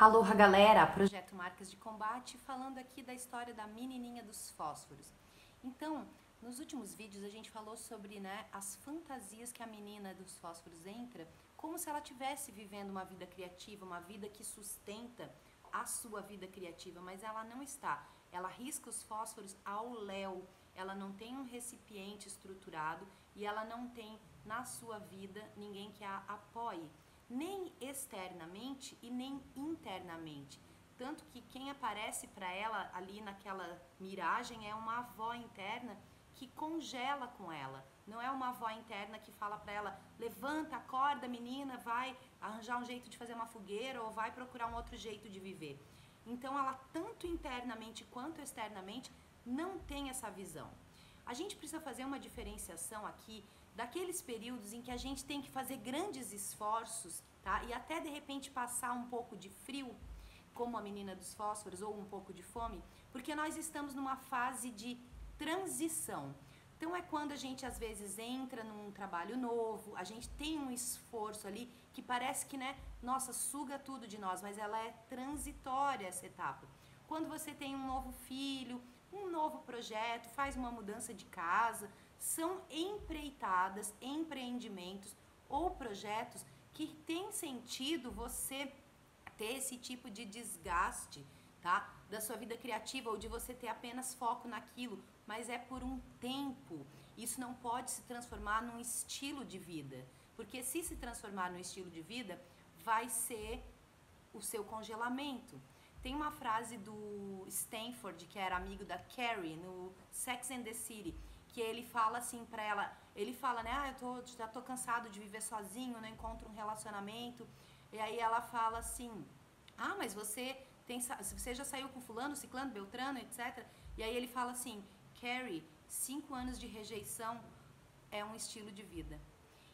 Aloha galera, Projeto Marcas de Combate, falando aqui da história da menininha dos fósforos. Então, nos últimos vídeos a gente falou sobre as fantasias que a menina dos fósforos entra, como se ela estivesse vivendo uma vida criativa, uma vida que sustenta a sua vida criativa, mas ela não está. Ela risca os fósforos ao léu, ela não tem um recipiente estruturado e ela não tem na sua vida ninguém que a apoie, nem externamente e nem internamente. Tanto que quem aparece para ela ali naquela miragem é uma avó interna que congela com ela. Não é uma avó interna que fala para ela, levanta, acorda menina, vai arranjar um jeito de fazer uma fogueira ou vai procurar um outro jeito de viver. Então ela tanto internamente quanto externamente não tem essa visão. A gente precisa fazer uma diferenciação aqui daqueles períodos em que a gente tem que fazer grandes esforços, tá? E até de repente passar um pouco de frio, como a menina dos fósforos, ou um pouco de fome, porque nós estamos numa fase de transição. Então é quando a gente às vezes entra num trabalho novo, a gente tem um esforço ali que parece que, nossa, suga tudo de nós, mas ela é transitória essa etapa. Quando você tem um novo filho, um novo projeto, faz uma mudança de casa, são empreitadas, empreendimentos ou projetos que tem sentido você ter esse tipo de desgaste, tá? Da sua vida criativa ou de você ter apenas foco naquilo, mas é por um tempo. Isso não pode se transformar num estilo de vida, porque se transformar num estilo de vida, vai ser o seu congelamento. Tem uma frase do Stanford, que era amigo da Carrie, no Sex and the City, que ele fala assim pra ela, ele fala, já tô cansado de viver sozinho, não encontro um relacionamento. E aí ela fala assim, mas você já saiu com fulano, ciclano, beltrano, etc. E aí ele fala assim, Carrie, 5 anos de rejeição é um estilo de vida.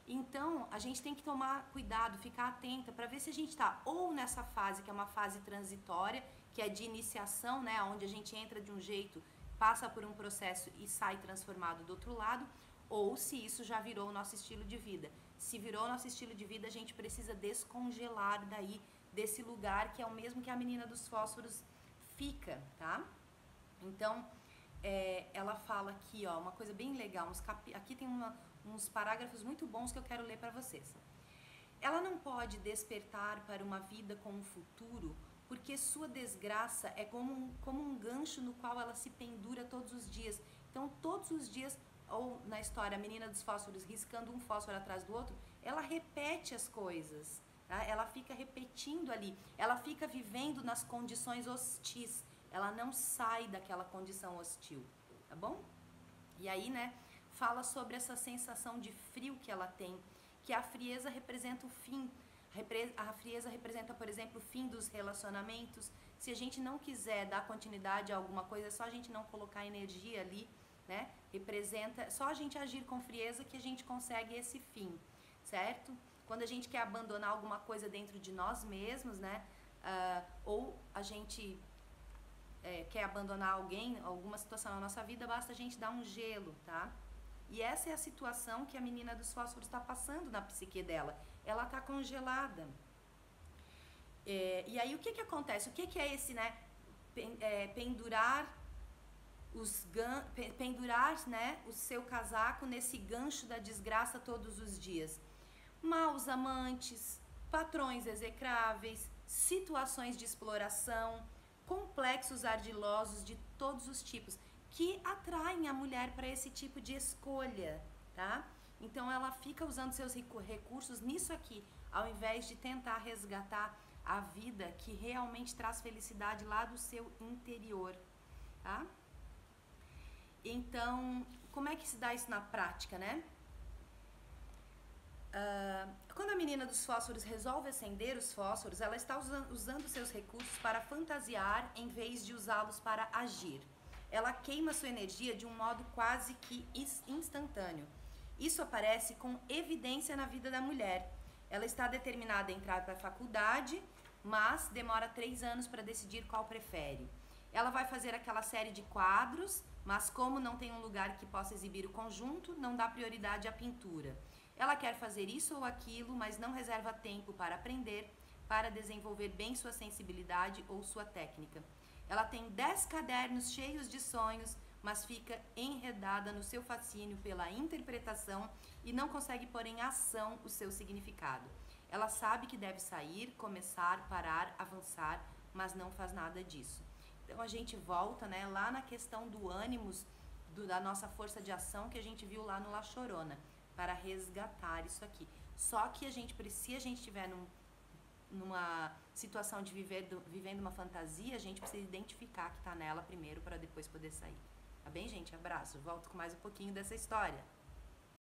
Então, a gente tem que tomar cuidado, ficar atenta para ver se a gente está ou nessa fase, que é uma fase transitória, que é de iniciação, onde a gente entra de um jeito, passa por um processo e sai transformado do outro lado, ou se isso já virou o nosso estilo de vida. Se virou o nosso estilo de vida, a gente precisa descongelar daí, desse lugar que é o mesmo que a menina dos fósforos fica, tá? Então, ela fala aqui, ó, uma coisa bem legal, aqui tem uns parágrafos muito bons que eu quero ler para vocês. Ela não pode despertar para uma vida com um futuro, porque sua desgraça é como um gancho no qual ela se pendura todos os dias. Então, todos os dias, ou na história, a menina dos fósforos riscando um fósforo atrás do outro, ela repete as coisas, tá? Ela fica repetindo ali, ela fica vivendo nas condições hostis, ela não sai daquela condição hostil, tá bom? E aí, fala sobre essa sensação de frio que ela tem, que a frieza representa o fim. A frieza representa, por exemplo, o fim dos relacionamentos. Se a gente não quiser dar continuidade a alguma coisa, é só a gente não colocar energia ali, representa, só a gente agir com frieza que a gente consegue esse fim, certo? Quando a gente quer abandonar alguma coisa dentro de nós mesmos, ou a gente quer abandonar alguém, alguma situação na nossa vida, basta a gente dar um gelo, tá? E essa é a situação que a menina dos fósforos está passando na psique dela. Ela está congelada. E aí o que acontece? O que é esse, pendurar o seu casaco nesse gancho da desgraça todos os dias? Maus amantes, patrões execráveis, situações de exploração, complexos ardilosos de todos os tipos, que atraem a mulher para esse tipo de escolha, tá? Então ela fica usando seus recursos nisso aqui, ao invés de tentar resgatar a vida que realmente traz felicidade lá do seu interior, tá? Então, como é que se dá isso na prática, Quando a menina dos fósforos resolve acender os fósforos, ela está usando seus recursos para fantasiar em vez de usá-los para agir. Ela queima sua energia de um modo quase que instantâneo. Isso aparece com evidência na vida da mulher. Ela está determinada a entrar para a faculdade, mas demora 3 anos para decidir qual prefere. Ela vai fazer aquela série de quadros, mas como não tem um lugar que possa exibir o conjunto, não dá prioridade à pintura. Ela quer fazer isso ou aquilo, mas não reserva tempo para aprender, para desenvolver bem sua sensibilidade ou sua técnica. Ela tem 10 cadernos cheios de sonhos, mas fica enredada no seu fascínio pela interpretação e não consegue pôr em ação o seu significado. Ela sabe que deve sair, começar, parar, avançar, mas não faz nada disso. Então a gente volta, né, lá na questão do ânimos, da nossa força de ação que a gente viu lá no La Chorona, para resgatar isso aqui. Só que se a gente estiver numa situação de vivendo uma fantasia, a gente precisa identificar que está nela primeiro para depois poder sair. Tá bem, gente? Abraço. Volto com mais um pouquinho dessa história.